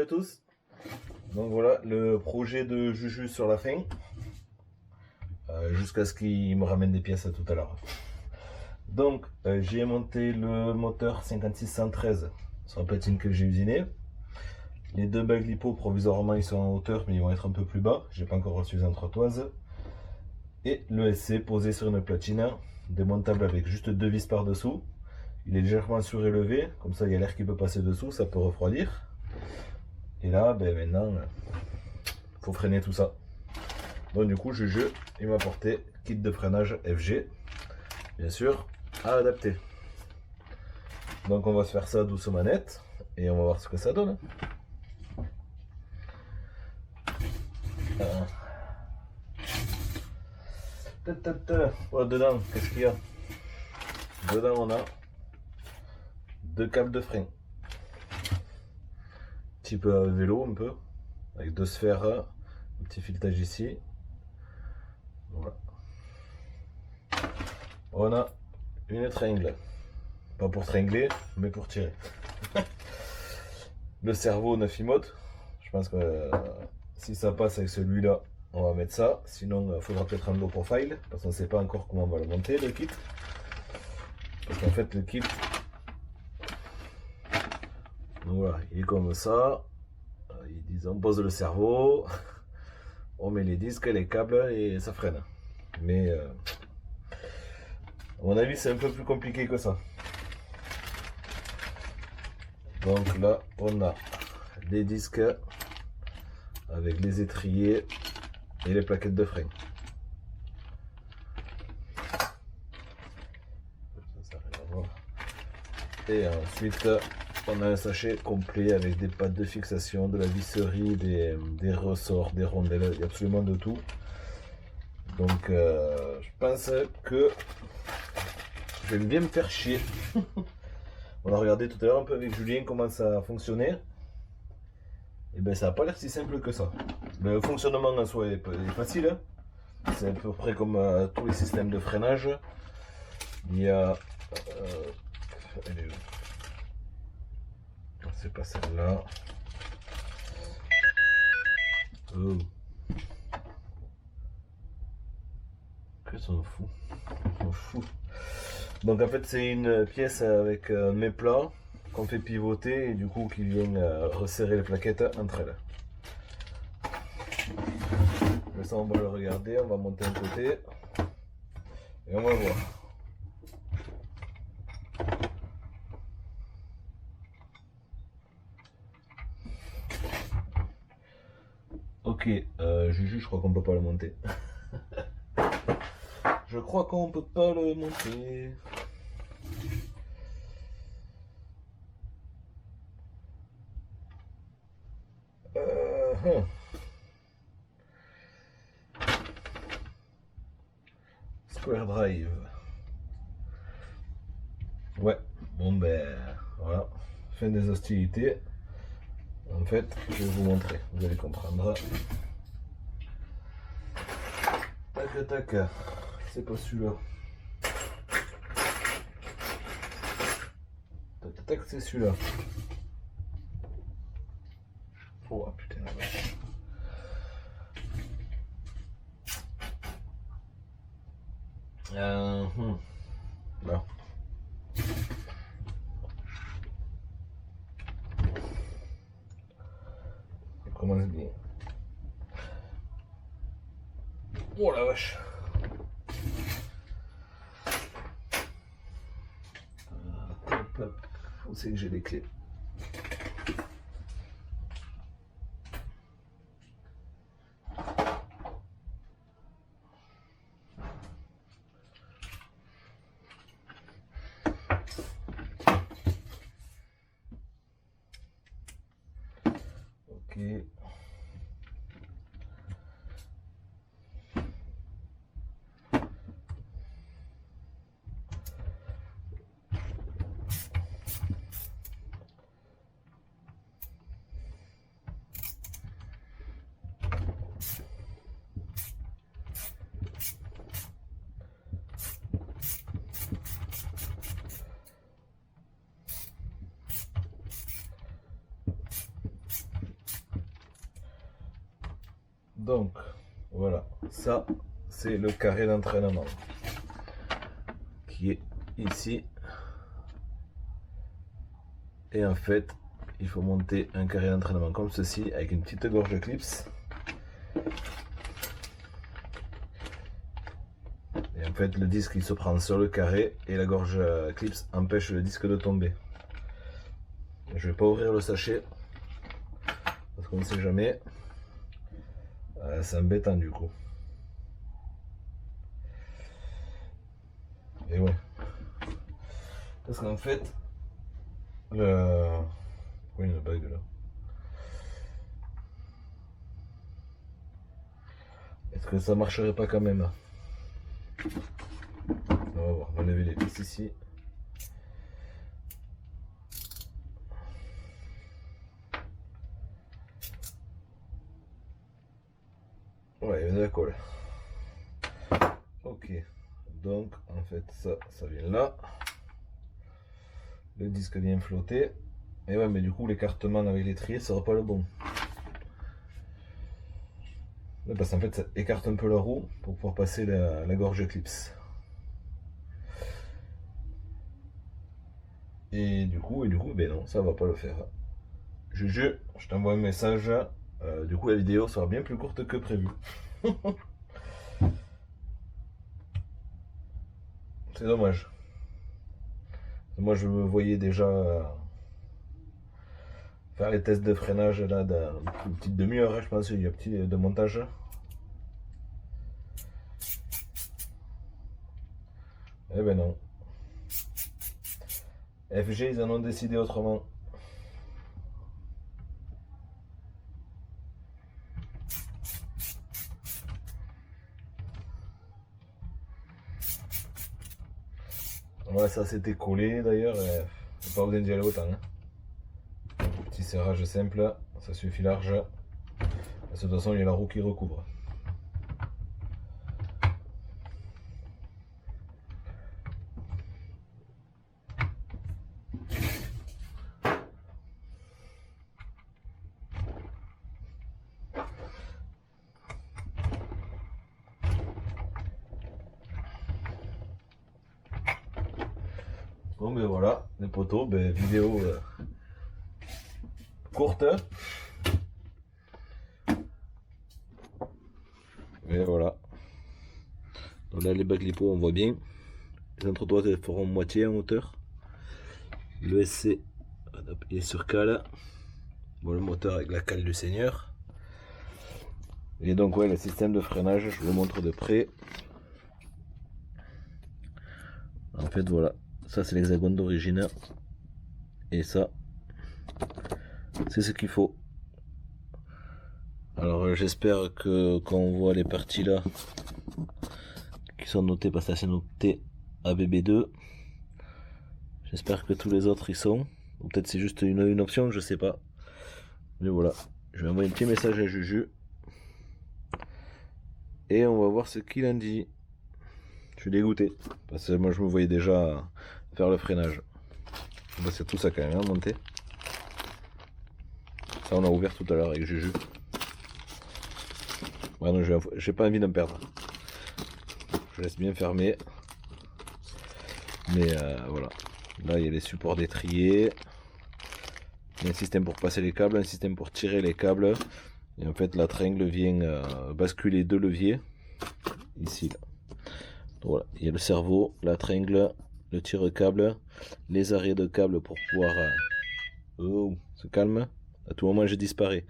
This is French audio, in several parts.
tous. Donc voilà le projet de Juju sur la fin. Jusqu'à ce qu'il me ramène des pièces tout à l'heure. Donc j'ai monté le moteur 5613 sur la platine que j'ai usinée. Les deux bagues lipo provisoirement ils sont en hauteur mais ils vont être un peu plus bas. J'ai pas encore reçu les entretoises. Et le SC posé sur une platine démontable avec juste deux vis par dessous. Il est légèrement surélevé, comme ça il y a l'air qui peut passer dessous, ça peut refroidir. Et là, maintenant, il faut freiner tout ça. Donc du coup, Juju, il m'a apporté kit de freinage FG, bien sûr, à adapter. Donc on va se faire ça doucement net, et on va voir ce que ça donne. Dedans, qu'est-ce qu'il y a? Dedans, on a deux câbles de frein. Type vélo un peu, avec deux sphères, un petit filetage ici. Voilà. On a une tringle, pas pour tringler, mais pour tirer. Le servo 9 mode, je pense que si ça passe avec celui-là, on va mettre ça. Sinon, il faudra peut-être un low profile, parce qu'on ne sait pas encore comment on va le monter, le kit. Parce qu'en fait, le kit, voilà, il est comme ça. Ils disent on pose le cerveau, on met les disques, les câbles et ça freine. Mais à mon avis, c'est un peu plus compliqué que ça. Donc là, on a les disques avec les étriers et les plaquettes de frein. Et ensuite, on a un sachet complet avec des pattes de fixation, de la visserie, des ressorts, des rondelles, il y a absolument de tout. Donc je pense que je vais bien me faire chier. On a regardé tout à l'heure un peu avec Julien comment ça fonctionnait. Et ben ça n'a pas l'air si simple que ça. Le fonctionnement en soi est facile. Hein. C'est à peu près comme tous les systèmes de freinage. Il y a... c'est pas celle-là. Oh. Que s'en fout. On s'en fout. Donc en fait c'est une pièce avec mes plats qu'on fait pivoter et du coup qui vient resserrer les plaquettes entre elles. Mais ça on va le regarder, on va monter un côté et on va voir. Ok, Juju je crois qu'on peut pas le monter. Je crois qu'on peut pas le monter. Square Drive. Ouais, bon ben voilà, fin des hostilités. En fait, je vais vous montrer, vous allez comprendre. Tac tac, c'est pas celui-là. Tac tac, c'est celui-là. Oh putain la vache. Là. Ça commence bien. Oh la vache. Hop, hop. Où c'est que j'ai les clés? Ok. Donc voilà, ça c'est le carré d'entraînement qui est ici. Et en fait, il faut monter un carré d'entraînement comme ceci avec une petite gorge clips. Et en fait, le disque il se prend sur le carré et la gorge clips empêche le disque de tomber. Je vais pas ouvrir le sachet parce qu'on ne sait jamais. C'est embêtant du coup. Et ouais. Parce qu'en fait, oui, une bague là. Est-ce que ça marcherait pas quand même? On va voir, on va lever les vis ici. Ouais, il y a de la colle. Ok, donc en fait ça vient là. Le disque vient flotter. Et ouais, mais du coup l'écartement avec l'étrier sera pas le bon. Ouais, parce qu'en fait ça écarte un peu la roue pour pouvoir passer la gorge clips. Et du coup, ben non, ça va pas le faire. Juju, je t'envoie un message. Du coup la vidéo sera bien plus courte que prévu. C'est dommage. Moi je me voyais déjà faire les tests de freinage là d'une petite demi-heure, hein, je pense, il y a un petit de montage. Eh ben non. FG, ils en ont décidé autrement. Ouais, ça c'était collé d'ailleurs. Pas besoin d'y aller autant. Hein. Petit serrage simple, ça suffit large. Parce que de toute façon, il y a la roue qui recouvre. Bon ben voilà, les poteaux, ben, vidéo courte. Et voilà. Donc là les bacs lipo on voit bien. Les entretoises elles feront moitié en hauteur. Le SC il est sur cale. Bon, le moteur avec la cale du Seigneur. Et donc ouais, le système de freinage, je vous le montre de près. En fait voilà, ça c'est l'hexagone d'origine. Et ça, c'est ce qu'il faut. Alors j'espère que quand on voit les parties là qui sont notées, parce que c'est noté ABB2, j'espère que tous les autres y sont. Ou peut-être c'est juste une option, je sais pas. Mais voilà, je vais envoyer un petit message à Juju. Et on va voir ce qu'il en dit. Je suis dégoûté. Parce que moi je me voyais déjà faire le freinage. Bah, c'est tout ça quand même, hein, monter. Ça on a ouvert tout à l'heure avec Juju. Ouais, non, j'ai pas envie de me perdre. Je laisse bien fermer. Mais voilà. Là il y a les supports d'étrier. Il y a un système pour passer les câbles, un système pour tirer les câbles. Et en fait la tringle vient basculer deux leviers. Ici là. Donc, voilà. Il y a le cerveau, la tringle, le tire-câble, les arrêts de câble pour pouvoir se calme. À tout moment je disparais.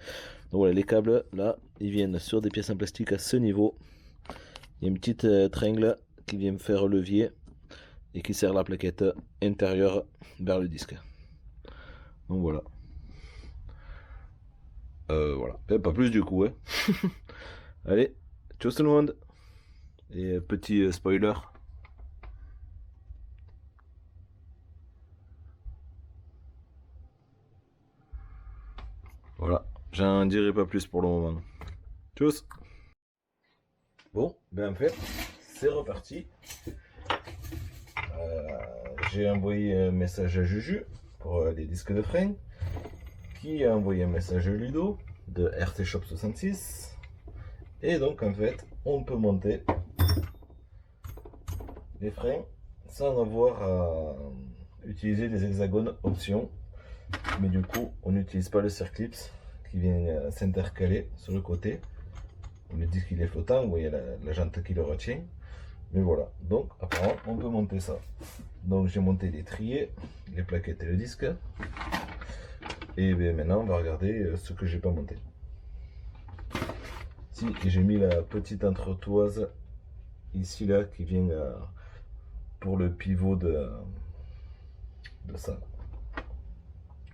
Donc voilà, les câbles là ils viennent sur des pièces en plastique à ce niveau. Il y a une petite tringle qui vient faire levier et qui sert la plaquette intérieure vers le disque. Donc voilà. Voilà, pas plus du coup. Hein. Allez, ciao tout le monde. Et petit spoiler. Voilà, j'en dirai pas plus pour le moment. Tchuss. Bon, ben en fait, c'est reparti. J'ai envoyé un message à Juju pour les disques de frein, qui a envoyé un message à Ludo de RT Shop 66, Et donc en fait, on peut monter les freins sans avoir à utiliser des hexagones option. Mais du coup, on n'utilise pas le circlips qui vient s'intercaler sur le côté. On lui dit qu'il est flottant, vous voyez la jante qui le retient. Mais voilà, donc apparemment on peut monter ça. Donc j'ai monté les triers, les plaquettes et le disque. Et bien, maintenant on va regarder ce que j'ai pas monté. Si j'ai mis la petite entretoise ici là qui vient pour le pivot de ça,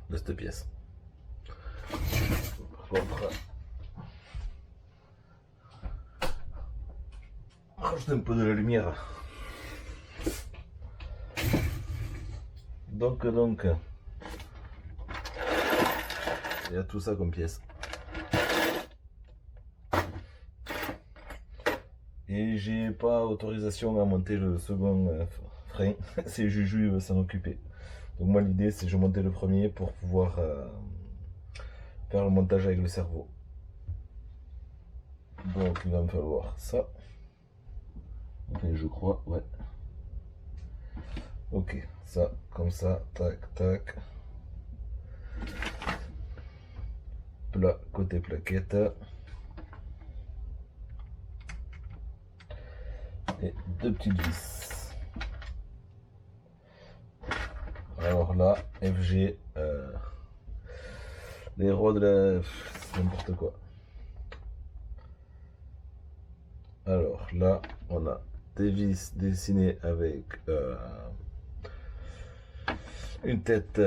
de cette pièce. Par contre, rajoute un peu de la lumière. Donc, il y a tout ça comme pièce. Et j'ai pas autorisation à monter le second frein. C'est Juju, il veut s'en occuper. Donc moi l'idée c'est que je montais le premier pour pouvoir faire le montage avec le cerveau. Donc il va me falloir ça. Enfin je crois, ouais. Ok, ça, comme ça, tac, tac. Plat, côté plaquette. Et deux petites vis. Alors là, FG, les rods de la... c'est n'importe quoi. Alors là, on a des vis dessinées avec une tête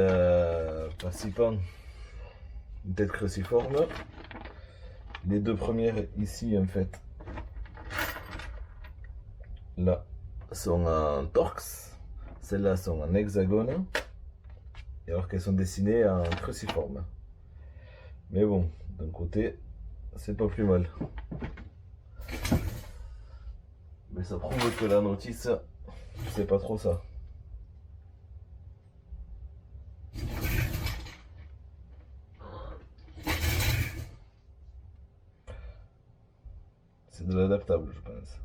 passipant, une tête cruciforme. Les deux premières ici, en fait, là, sont en torx. Celles-là sont en hexagone. Et alors qu'elles sont dessinées en cruciforme. Mais bon, d'un côté, c'est pas plus mal. Mais ça prouve que la notice, c'est pas trop ça. C'est de l'adaptable, je pense.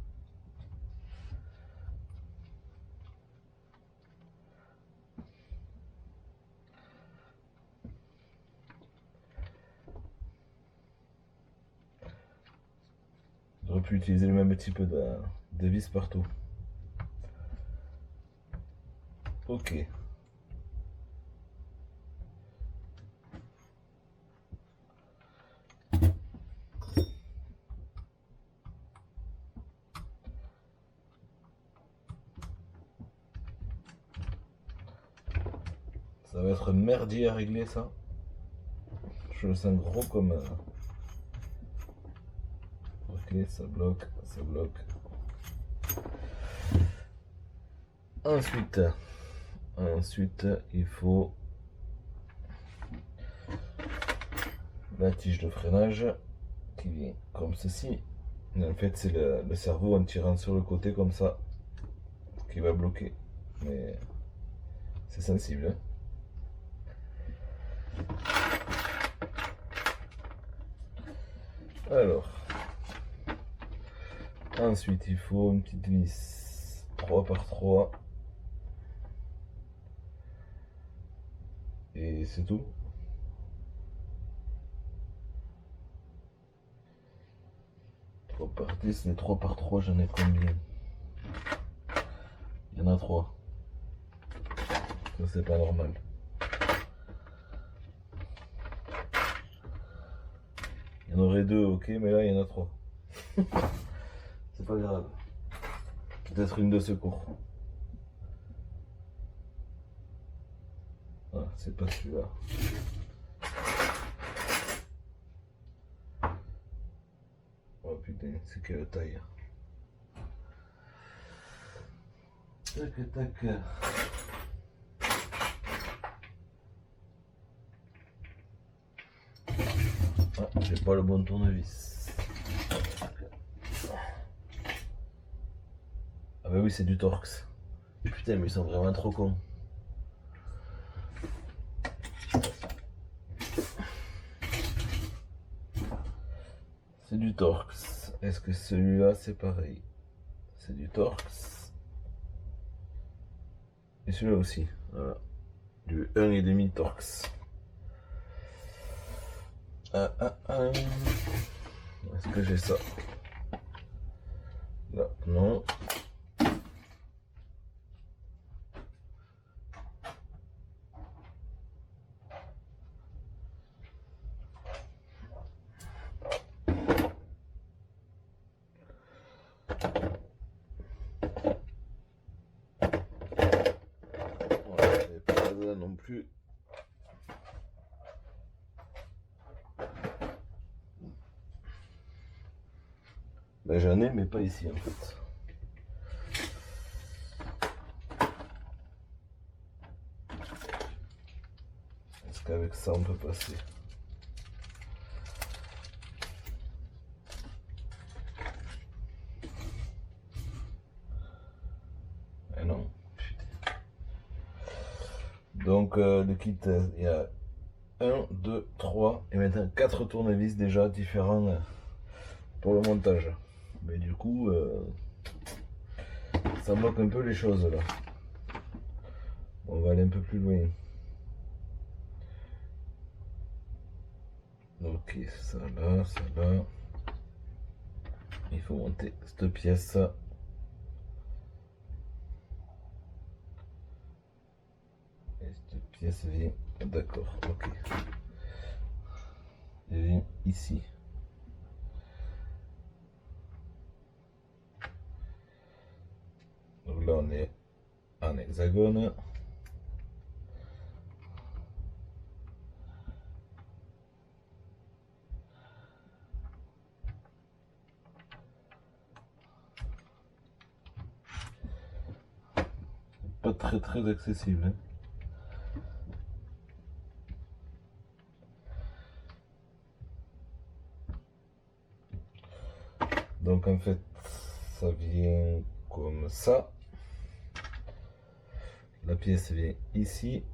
J'aurais pu utiliser le même type de vis partout. Ok. Ça va être merdier à régler ça. Je le sens gros comme... Ok, ça bloque, ça bloque. Ensuite, il faut la tige de freinage qui vient comme ceci. Et en fait, c'est le cerveau en tirant sur le côté comme ça qui va bloquer. Mais c'est sensible. Hein. Alors, ensuite, il faut une petite vis 3 par 3. Et c'est tout. Par 10, les 3 par 3, j'en ai combien? Il y en a 3. Ça, c'est pas normal. Il y en aurait 2, ok, mais là, il y en a 3. C'est pas grave. Peut-être une de secours. Ah, c'est pas celui-là. Oh putain, c'est quelle taille. Tac, tac. Ah, j'ai pas le bon tournevis. Ah bah oui, c'est du Torx. Putain, mais ils sont vraiment trop cons. C'est du Torx. Est-ce que celui-là c'est pareil? C'est du Torx. Et celui-là aussi. Voilà. Du 1,5 Torx. Est-ce que j'ai ça? Là, non. Voilà, pas là non plus. Ben, j'en ai, mais pas ici en fait. Est-ce qu'avec ça on peut passer? Eh non, putain. Donc le kit, il y a 1, 2, 3 et maintenant 4 tournevis déjà différents pour le montage. Mais du coup, ça bloque un peu les choses là. On va aller un peu plus loin. Ok, ça là, ça là. Il faut monter cette pièce. Et cette pièce vient. D'accord, ok. Elle vient ici. Donc là on est en hexagone. Pas très accessible. Hein. Donc en fait, ça vient comme ça. La pièce vient ici.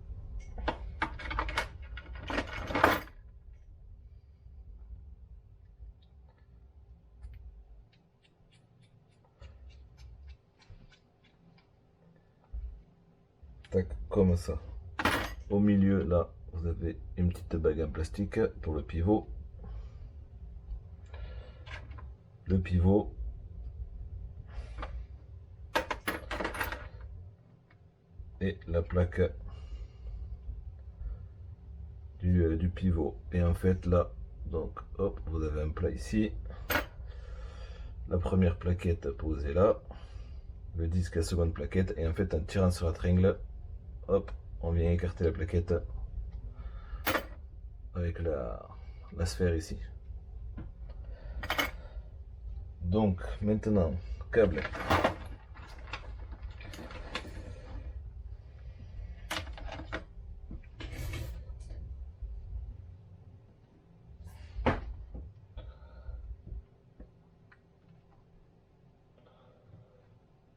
Tac, comme ça. Au milieu, là, vous avez une petite bague en plastique pour le pivot. Le pivot. Et la plaque du pivot. Et en fait, là, donc, hop, vous avez un plat ici. La première plaquette posée là. Le disque, la seconde plaquette. Et en fait, en tirant sur la tringle, hop, on vient écarter la plaquette avec la sphère ici. Donc maintenant, câble.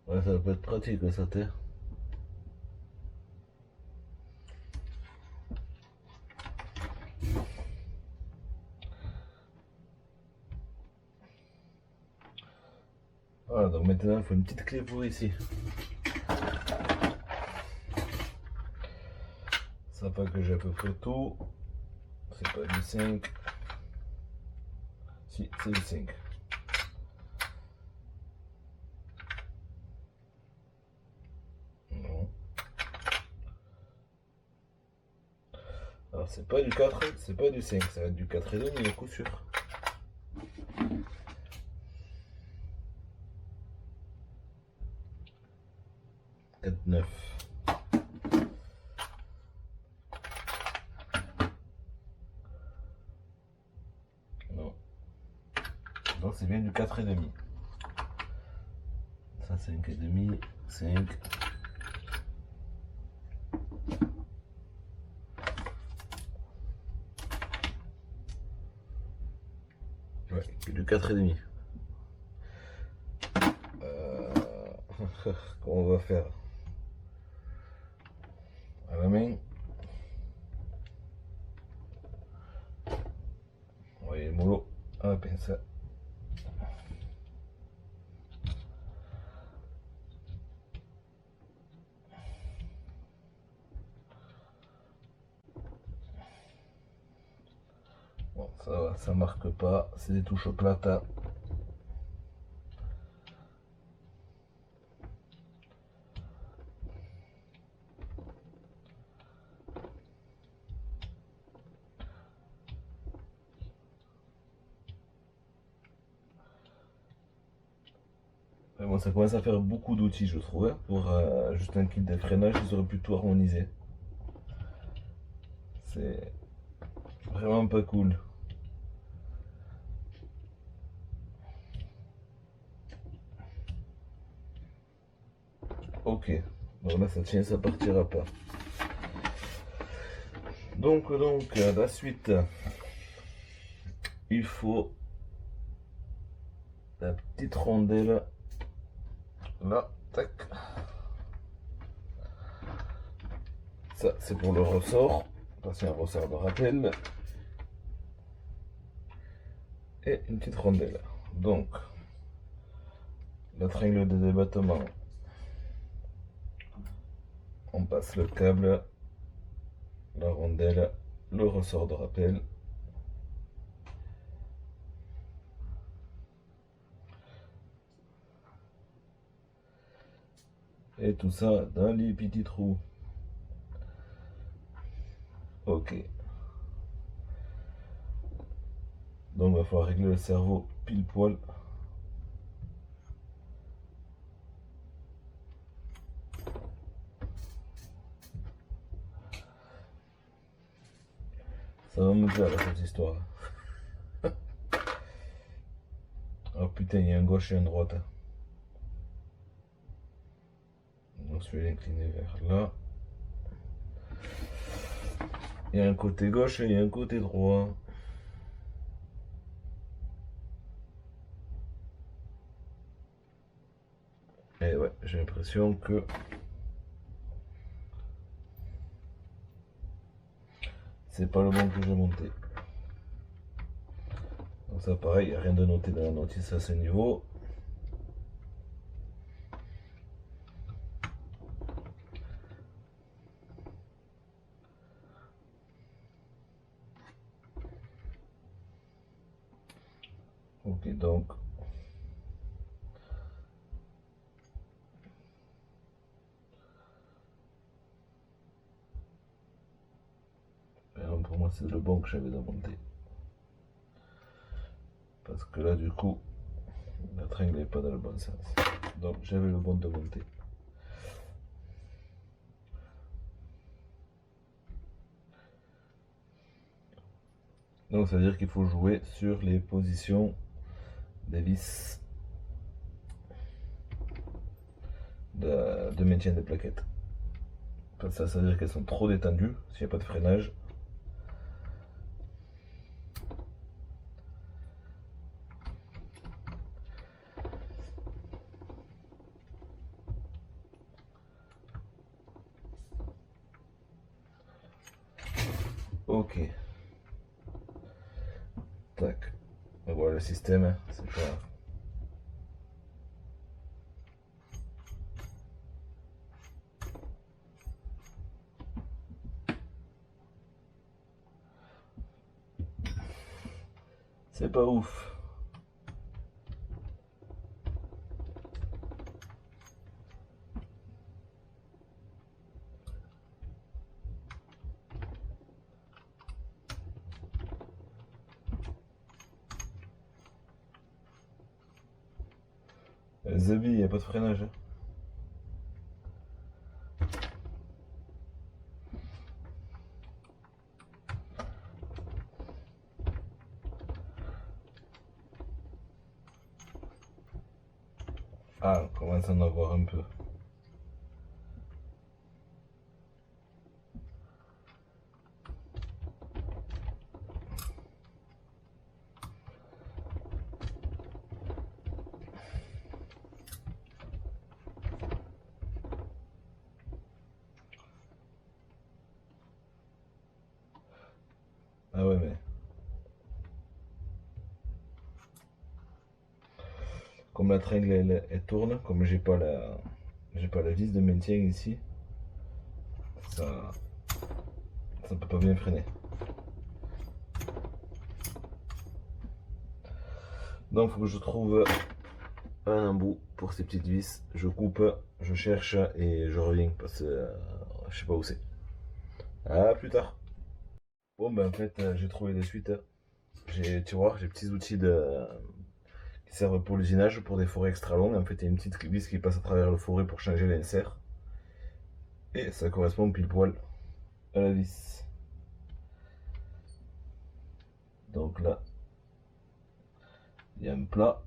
Ouais, ça peut être pratique ça t'est. Voilà, donc maintenant il faut une petite clé pour ici. Ça fait que j'ai à peu près tout. C'est pas du 5. Si, c'est du 5. Non. Alors c'est pas du 4, c'est pas du 5, ça va être du 4,5 au coup sûr. 4,9. Non. Donc c'est bien du 4,5. Ça 5,5, 5. Ouais, du 4,5. Comment on va faire? À la main. On va y aller mollo à la pince. ça va, ça marque pas, c'est des touches plates. Hein. Mais bon, ça commence à faire beaucoup d'outils, je trouve. Hein. Pour juste un kit de freinage, ils auraient pu tout harmoniser. C'est vraiment pas cool. Ok, donc là ça tient, ça partira pas. Donc la suite, il faut la petite rondelle là, tac. Ça c'est pour le ressort, c'est un ressort de rappel. Et une petite rondelle. Donc la tringle de débattement, on passe le câble, la rondelle, le ressort de rappel. Et tout ça dans les petits trous. Ok. Donc il va falloir régler le cerveau pile poil. Ça va me plaire cette histoire. Oh putain, il y a un gauche et un droite. Donc je vais l'incliner vers là. Il y a un côté gauche et il y a un côté droit. Et ouais, j'ai l'impression que c'est pas le bon que j'ai monté. Donc ça pareil, il n'y a rien de noté dans la notice à ce niveau. Ok, donc pour moi c'est le bon que j'avais à monter. Parce que là du coup, la tringle n'est pas dans le bon sens. Donc j'avais le bon de monter. Donc ça veut dire qu'il faut jouer sur les positions des vis de maintien des plaquettes. Ça veut dire qu'elles sont trop détendues s'il n'y a pas de freinage. Ok. Tac. Et voilà le système, c'est pas... C'est pas ouf. Zabi, il n'y a pas de freinage. Ah, on commence à en avoir un peu. Ah ouais, mais... Comme la tringle elle tourne, comme j'ai pas la vis de maintien ici, ça peut pas bien freiner. Donc il faut que je trouve un embout pour ces petites vis. Je coupe, je cherche et je reviens parce que je sais pas où c'est. À plus tard. Bon ben en fait j'ai trouvé de suite. Tu vois, j'ai petits outils qui servent pour l'usinage, pour des forêts extra longues. En fait il y a une petite vis qui passe à travers le forêt pour changer l'insert. Et ça correspond pile poil à la vis. Donc là, il y a un plat.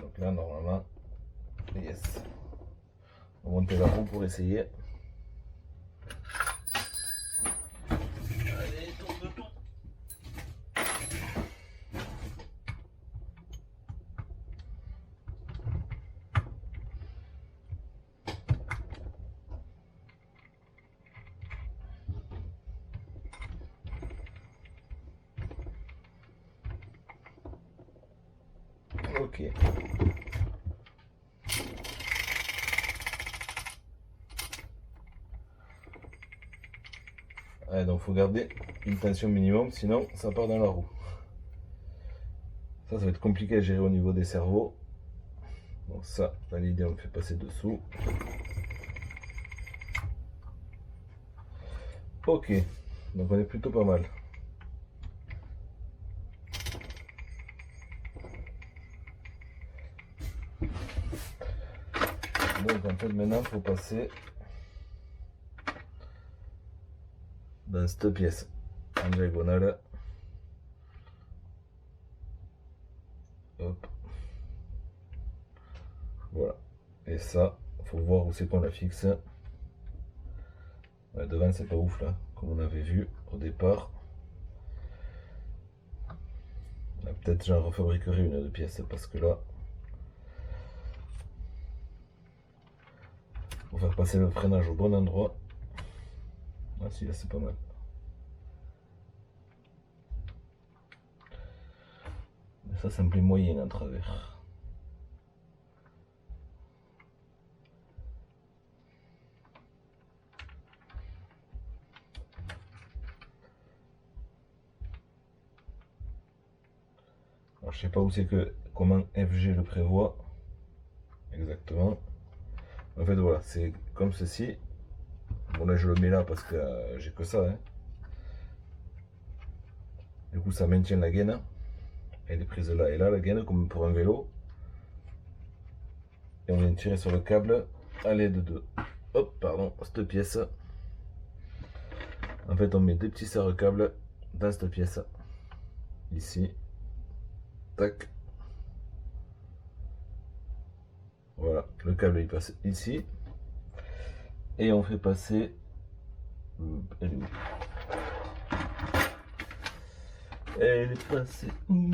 Donc là normalement, yes. On va monter la roue pour essayer. Allez, tourne tout. Ok. Allez, donc faut garder une tension minimum, sinon ça part dans la roue. Ça va être compliqué à gérer au niveau des cerveaux. Donc ça, dans l'idée, on le fait passer dessous. Ok, donc on est plutôt pas mal. Donc en fait maintenant il faut passer dans cette pièce en diagonale. Hop. Voilà. Et ça, faut voir où c'est qu'on la fixe. Ouais, devant c'est pas ouf là, comme on avait vu au départ. Peut-être j'en refabriquerai une de pièce parce que là, faut faire passer le freinage au bon endroit. Ah si, là c'est pas mal. Mais ça me plaît moyen en travers. Alors je sais pas où c'est que, comment FG le prévoit exactement. En fait voilà, c'est comme ceci. Bon là je le mets là parce que j'ai que ça. Hein. Du coup ça maintient la gaine. Elle est prise là et là la gaine comme pour un vélo. Et on vient tirer sur le câble à l'aide de, hop, pardon, cette pièce. En fait on met des petits serre-câbles dans cette pièce. Ici. Tac. Voilà, le câble il passe ici. Et on fait passer. Elle est où? Elle est passée où?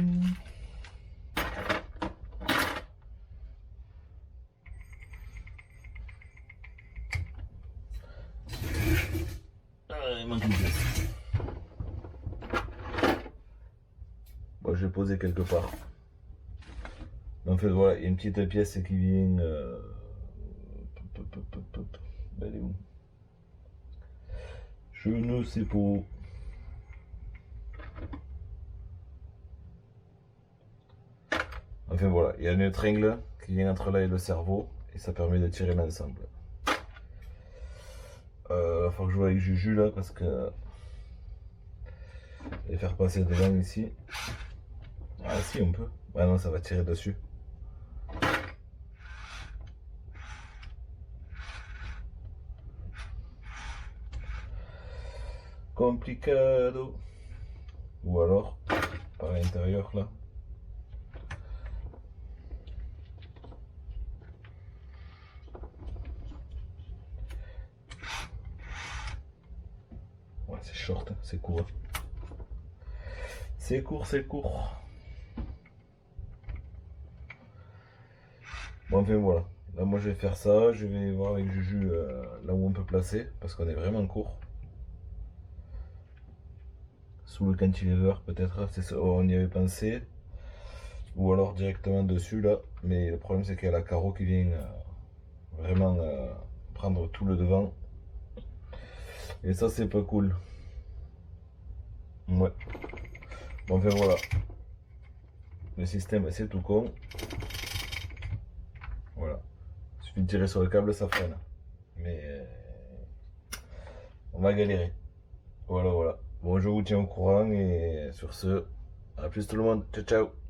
Ah, il manque une pièce. Bon, je vais poser quelque part. En fait, voilà, il y a une petite pièce qui vient. Elle est où? Je ne sais pas. Enfin voilà, il y a une épingle qui vient entre là et le cerveau et ça permet de tirer l'ensemble. Va falloir que je joue avec Juju là parce que. Et faire passer devant ici. Ah si on peut. Ah non ça va tirer dessus. Complicado. Ou alors par l'intérieur là. Ouais c'est short, hein, c'est court. C'est court, c'est court. Bon enfin voilà. Là moi je vais faire ça, je vais voir avec Juju là où on peut placer parce qu'on est vraiment court. Sous le cantilever peut-être, on y avait pensé. Ou alors directement dessus là. Mais le problème c'est qu'il y a la carreau qui vient vraiment prendre tout le devant. Et ça c'est pas cool. Ouais. Bon enfin voilà. Le système, c'est tout con. Voilà. Il suffit de tirer sur le câble, ça freine. Mais on va galérer. Voilà, voilà. Bon, je vous tiens au courant et sur ce, à plus tout le monde. Ciao, ciao.